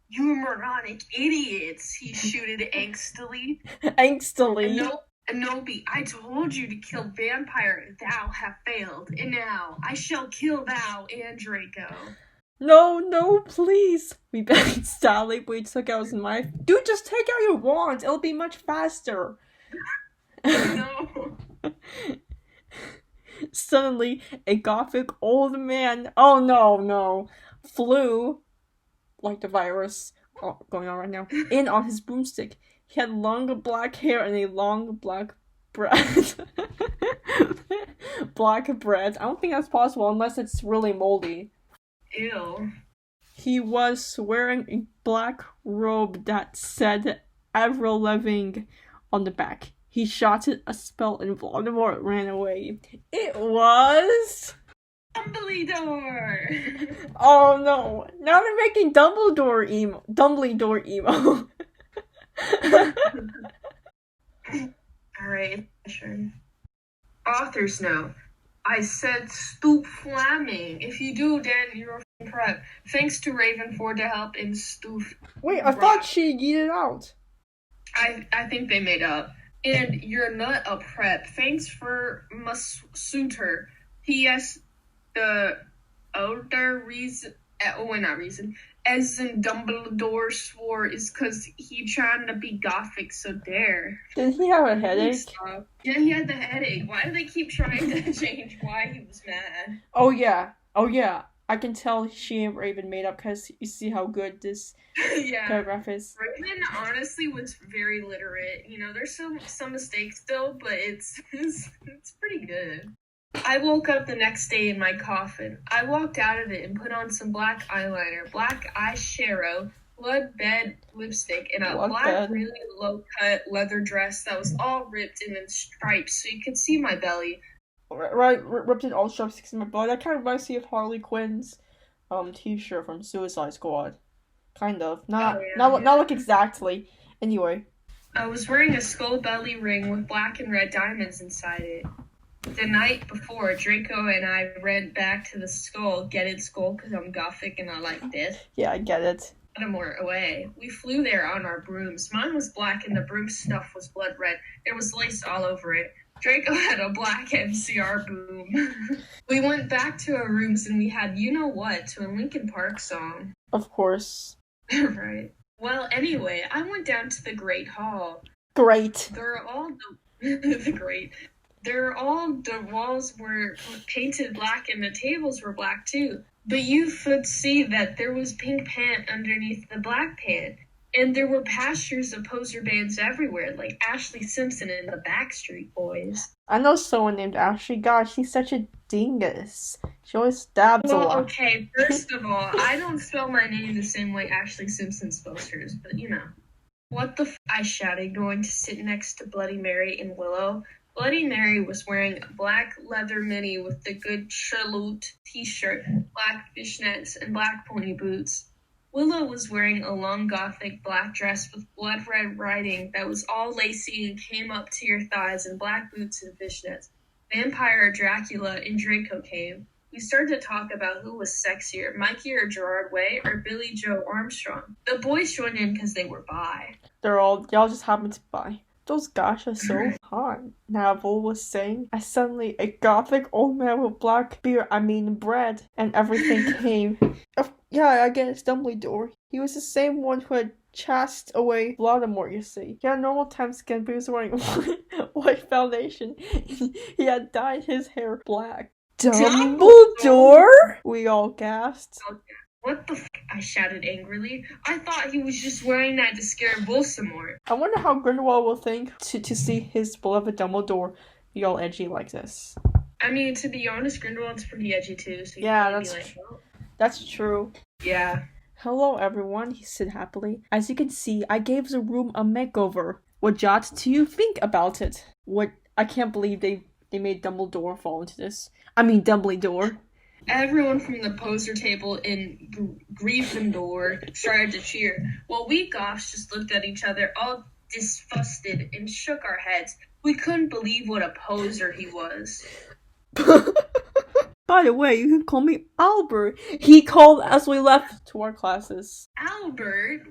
You moronic idiots, he shooted angstily. Angstily. No, Anobi, I told you to kill vampire. Thou have failed, and now I shall kill thou and Draco. No, please. We begged Sally, but he took out his knife. Dude, just take out your wand. It'll be much faster. No. Suddenly, a gothic old man, oh no, flew, like the virus going on right now, in on his broomstick. He had long black hair and a long black bread. Black bread. I don't think that's possible unless it's really moldy. Ew. He was wearing a black robe that said Avril Lavigne on the back. He shouted a spell and Voldemort ran away. It was... Dumbledore! Oh no! Now they're making Dumbledore emo. Alright, sure. Author's note. I said stoop flaming. If you do, then you're a prep. Thanks to Raven for the help in stoop. Wait, I thought she yeeted out. I think they made up. And you're not a prep. Thanks for Suitor. P.S. The older reason, not reason, as in Dumbledore swore is because he trying to be gothic, so there. Did he have a headache? Yeah, he had the headache. Why do they keep trying to change why he was mad? Oh yeah. I can tell she and Raven made up because you see how good this paragraph is. Raven honestly was very literate. You know, there's some mistakes still, but it's pretty good. I woke up the next day in my coffin. I walked out of it and put on some black eyeliner, black eyeshadow, blood bed lipstick, and a black really low-cut leather dress that was all ripped and in stripes so you could see my belly. Right, ripped in all stripes in my blood. That kind of reminds me of Harley Quinn's t-shirt from Suicide Squad. Kind of. Not like exactly. Anyway. I was wearing a skull belly ring with black and red diamonds inside it. The night before, Draco and I ran back to the skull, get it, skull, because I'm gothic and I like this. Yeah, I get it. Baltimore away. We flew there on our brooms. Mine was black and the broom stuff was blood red. There was lace all over it. Draco had a black MCR boom. We went back to our rooms and we had You Know What to a Linkin Park song. Of course. Right. Well, anyway, I went down to the Great Hall. Great. The walls were painted black and the tables were black too. But you could see that there was pink paint underneath the black paint. And there were pastures of poser bands everywhere, like Ashley Simpson and the Backstreet Boys. I know someone named Ashley. God, she's such a dingus. She always stabs a lot. Okay, first of all, I don't spell my name the same way Ashley Simpson spells hers, but you know. What the I shouted, going to sit next to Bloody Mary and Willow. Bloody Mary was wearing a black leather mini with the Good Charlotte t-shirt, black fishnets, and black pointy boots. Willow was wearing a long gothic black dress with blood red writing that was all lacy and came up to your thighs, and black boots and fishnets. Vampire Dracula and Draco came. We started to talk about who was sexier, Mikey or Gerard Way or Billy Joe Armstrong. The boys joined in because they were bi. Y'all just happened to bi. Those guys are so hot. Navel was saying, as suddenly a gothic old man with black bread, and everything came. Yeah, I guess Dumbledore. He was the same one who had chased away Voldemort, you see. He had normal time skin, but he was wearing white foundation. He had dyed his hair black. Dumbledore? We all gasped. What the f***? I shouted angrily. I thought he was just wearing that to scare Voldemort. I wonder how Grindelwald will think to see his beloved Dumbledore be all edgy like this. I mean, to be honest, Grindelwald's pretty edgy too. So yeah, that's true. Yeah. Hello everyone, he said happily. As you can see, I gave the room a makeover. What jot do you think about it? I can't believe they made Dumbledore fall into this. Dumbledore. Everyone from the poster table in Gryffindor started to cheer, while we Goths just looked at each other all disgusted and shook our heads. We couldn't believe what a poser he was. By the way, you can call me Albert. He called as we left to our classes. Albert?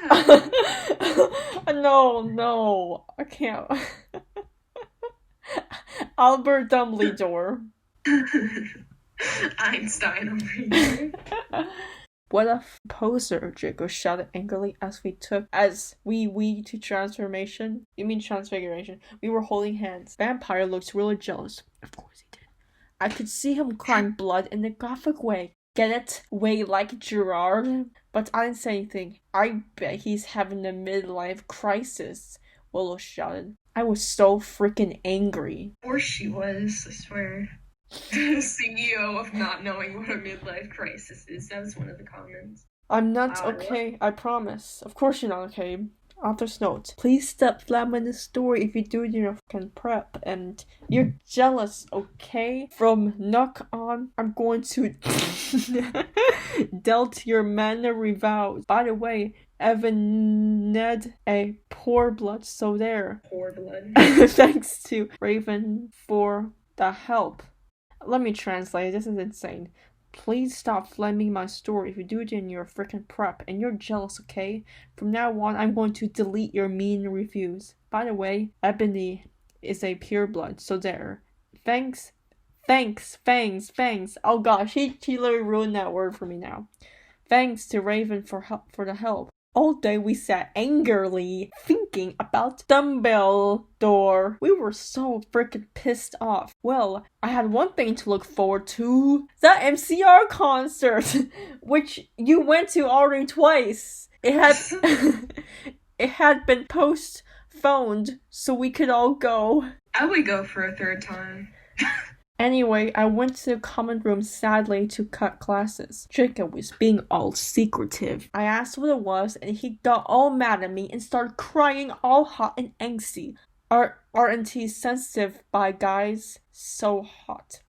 What the hell? No, I can't. Albert Dumbledore. Einstein over here. What a poser, Draco shouted angrily as we to transformation. You mean transfiguration? We were holding hands. Vampire looked really jealous. Of course he did. I could see him crying blood in a gothic way. Get it? Way like Gerard? But I didn't say anything. I bet he's having a midlife crisis, Willow shouted. I was so freaking angry. Of course she was, I swear. The CEO of not knowing what a midlife crisis is. That was one of the comments. I'm not okay, I promise. Of course you're not okay. Author's note. Please stop flamming the story if you do it in your fucking prep. And you're jealous, okay? From knock on, I'm going to dealt your manner vows. By the way, Evan Ned a poor blood, so there. Poor blood. Thanks to Raven for the help. Let me translate. This is insane. Please stop flaming my story if you do it in your freaking prep. And you're jealous, okay? From now on, I'm going to delete your mean reviews. By the way, Ebony is a pureblood, so there. Thanks. Oh gosh, he literally ruined that word for me now. Thanks to Raven for the help. All day we sat angrily thinking about Dumbledore. We were so freaking pissed off. Well, I had one thing to look forward to. The MCR concert, which you went to already twice. It had been postponed so we could all go. I would go for a third time. Anyway, I went to the common room sadly to cut classes. Jacob was being all secretive. I asked what it was and he got all mad at me and started crying all hot and angsty. Aren't he sensitive by guys? So hot.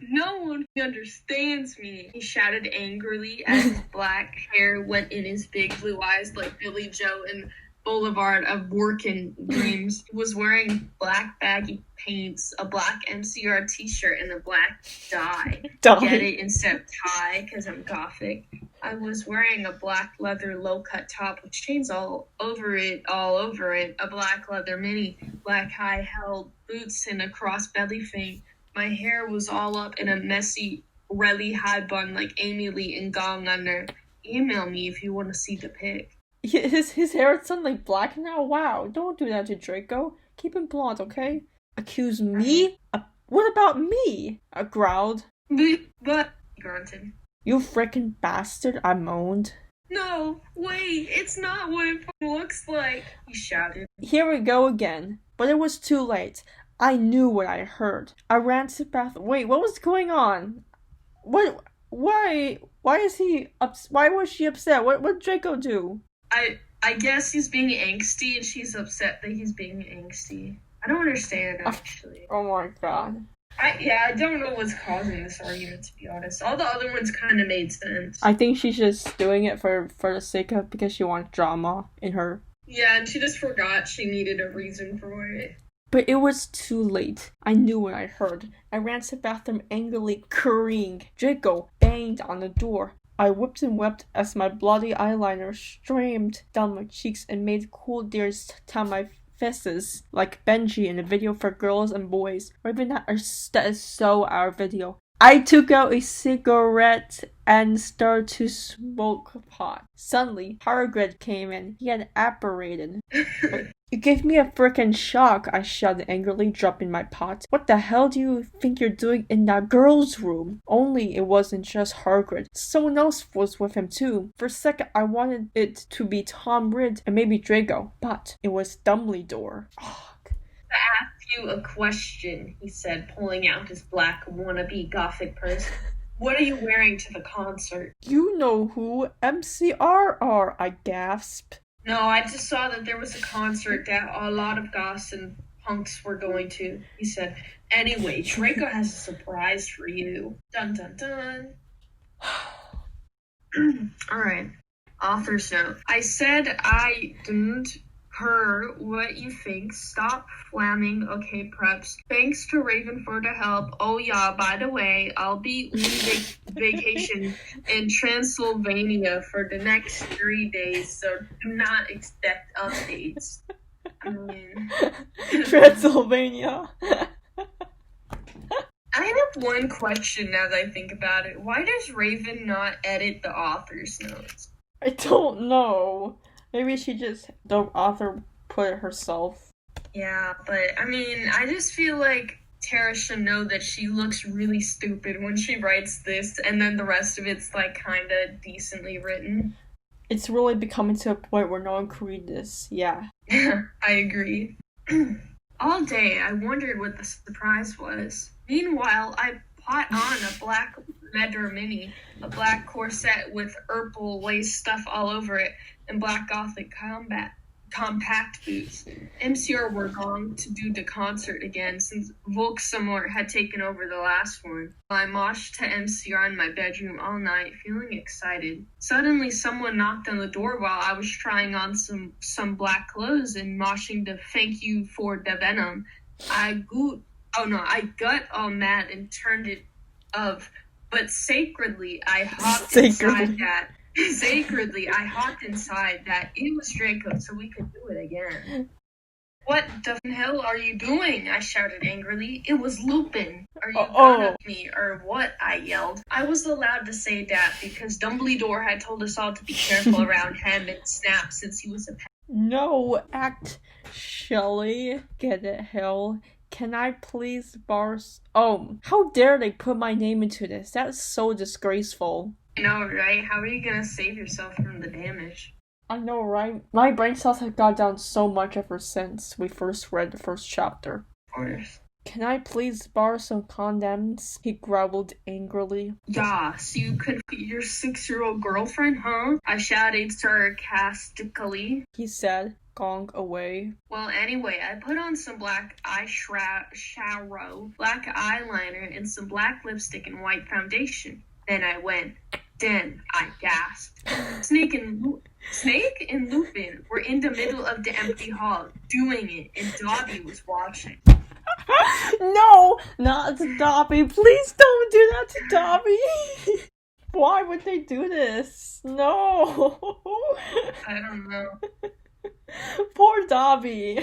No one understands me, he shouted angrily as his black hair went in his big blue eyes like Billy Joe in Boulevard of Working Dreams. He was wearing black baggy pants, a black MCR t-shirt, and a black dye. Get it instead of tie, because I'm gothic. I was wearing a black leather low-cut top with chains all over it, a black leather mini, black high-held boots, and a cross belly thing. My hair was all up in a messy, really high bun like Amy Lee in Gone Under. Email me if you want to see the pic. His hair is suddenly black now? Wow, don't do that to Draco. Keep him blonde, okay? Accuse me? What about me? I growled. But, he grunted. You frickin' bastard, I moaned. No, wait, it's not what it looks like, he shouted. Here we go again. But it was too late. I knew what I heard. I ran to the bathroom. Wait, what was going on? What? Why is he why was she upset? What did Draco do? I guess he's being angsty and she's upset that he's being angsty. I don't understand, actually. Oh my god. I don't know what's causing this argument, to be honest. All the other ones kind of made sense. I think she's just doing it for the sake of, because she wants drama in her. Yeah, and she just forgot she needed a reason for it. But it was too late. I knew what I heard. I ran to the bathroom angrily currying. Draco banged on the door. I whipped and wept as my bloody eyeliner streamed down my cheeks and made cool tears down my faces, like Benji in a video for girls and boys. Or even that is so our video. I took out a cigarette and started to smoke pot. Suddenly, Hargrid came in. He had apparated. You gave me a frickin' shock, I shouted angrily, dropping my pot. What the hell do you think you're doing in that girl's room? Only it wasn't just Hargrid. Someone else was with him too. For a second, I wanted it to be Tom Ridd and maybe Draco, but it was Dumbledore. To ask you a question, he said, pulling out his black wannabe gothic purse. What are you wearing to the concert? You know who MCR are, I gasped. No, I just saw that there was a concert that a lot of goths and punks were going to, he said. Anyway, Draco has a surprise for you. Dun dun dun. Alright. Author's note. I said I didn't her what you think. Stop flamming. Okay, preps. Thanks to Raven for the help. Oh yeah, by the way, I'll be on vacation in Transylvania for the next 3 days, so do not expect updates. I mean, Transylvania. I have one question now that I think about it. Why does Raven not edit the author's notes? I don't know. Maybe the author put it herself. Yeah, but I mean, I just feel like Tara should know that she looks really stupid when she writes this, and then the rest of it's like kind of decently written. It's really becoming to a point where no one can read this. Yeah. I agree. All day, I wondered what the surprise was. Meanwhile, I put on a black leather mini, a black corset with purple lace stuff all over it, and black gothic compact boots. MCR were gone to do the concert again since Volksamor had taken over the last one. I moshed to MCR in my bedroom all night, feeling excited. Suddenly, someone knocked on the door while I was trying on some black clothes and moshing the thank you for the venom. I got all mad and turned it off, but sacredly, I hopped inside that. Sacredly, I hopped inside that. It was Draco, so we could do it again. What the hell are you doing? I shouted angrily. It was Lupin. Are you gonna me or what? I yelled. I was allowed to say that because Dumbledore had told us all to be careful around him and Snap since he was a pet. No, act Shelley. Get it, hell. Can I please borrow... Oh, how dare they put my name into this? That's so disgraceful. I know, right? How are you gonna save yourself from the damage? I know, right? My brain cells have gone down so much ever since we first read the first chapter. Of course. Can I please borrow some condoms? He growled angrily. Yeah, so you could feed your 6-year-old girlfriend, huh? I shouted sarcastically. He said, gong away. Well, anyway, I put on some black eyeshadow, black eyeliner, and some black lipstick and white foundation. Then I went. Then I gasped. Snake and Lupin were in the middle of the empty hall doing it, and Dobby was watching. No, not to Dobby. Please don't do that to Dobby. Why would they do this? No. I don't know. Poor Dobby.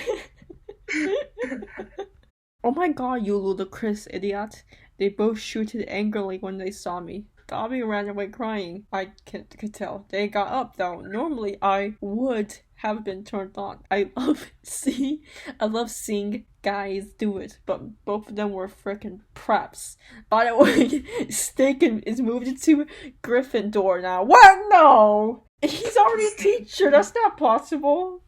Oh my god, you ludicrous idiot. They both shooted angrily when they saw me. Dobby ran away crying. I could tell. They got up though. Normally I would have been turned on. I love seeing guys do it, but both of them were frickin' preps. By the way, Snaken is moved into Gryffindor now. What? No! He's already a teacher. That's not possible.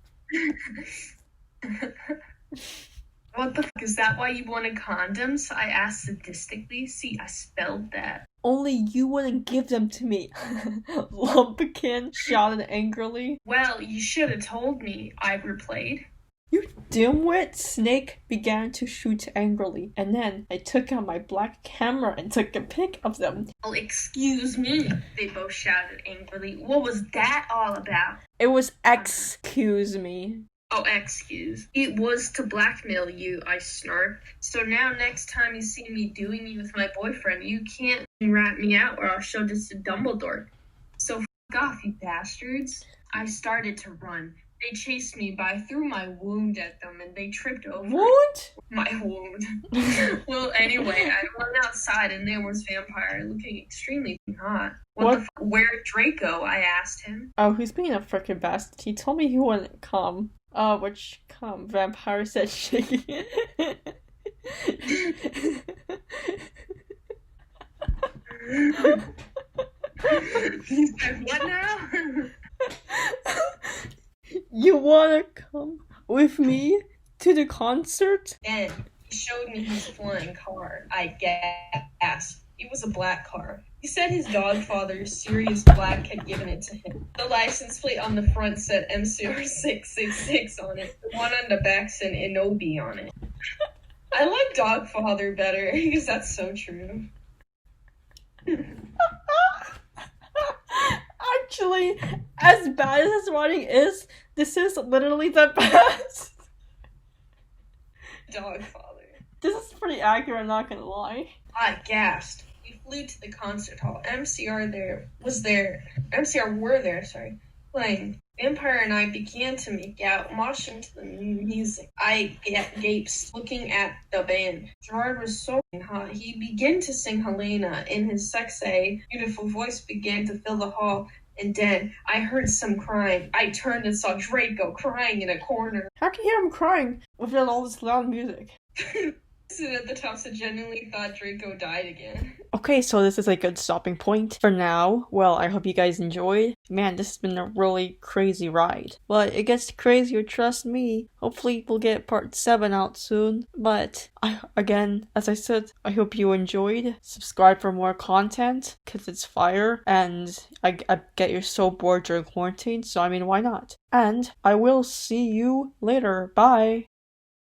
What the fuck? Is that why you wanted condoms? I asked sadistically. See, I spelled that. Only you wouldn't give them to me. Lumpkin shouted angrily. Well, you should have told me, I replayed. You dimwit! Snake began to shoot angrily, and then I took out my black camera and took a pic of them. Oh, excuse me, they both shouted angrily. What was that all about? It was excuse me. Oh, excuse. It was to blackmail you, I snarked. So now next time you see me doing it with my boyfriend, you can't rat me out or I'll show this to Dumbledore. So f*** off, you bastards. I started to run. They chased me, but I threw my wound at them and they tripped over Wound? my wound. Well, anyway, I went outside and there was Vampire looking extremely hot. What? Where'd Draco? I asked him. Oh, he's being a frickin' bastard. He told me he wouldn't come. Which come? Vampire said shaking. He said, what now? You wanna come with me to the concert? Then he showed me his flying car. I gasped. It was a black car. He said his godfather, Sirius Black, had given it to him. The license plate on the front said MCR666 on it. The one on the back said Inobi on it. I like Dogfather better because that's so true. Actually, as bad as his writing is, This is literally the best. Dog father. This is pretty accurate, I'm not gonna lie. I gasped. We flew to the concert hall. MCR were there, playing. Vampire and I began to make out, moshing to the music. I gaped, looking at the band. Gerard was so hot. He began to sing Helena, and his sexy, beautiful voice began to fill the hall. And then I heard some crying. I turned and saw Draco crying in a corner. How can you hear him crying without all this loud music? Stood at the top, so genuinely thought Draco died again. Okay, so this is a good stopping point for now. Well, I hope you guys enjoyed. Man, this has been a really crazy ride. But it gets crazier, trust me. Hopefully we'll get part 7 out soon. But, again, as I said, I hope you enjoyed. Subscribe for more content, because it's fire. And I get you're so bored during quarantine, so I mean, why not? And I will see you later. Bye!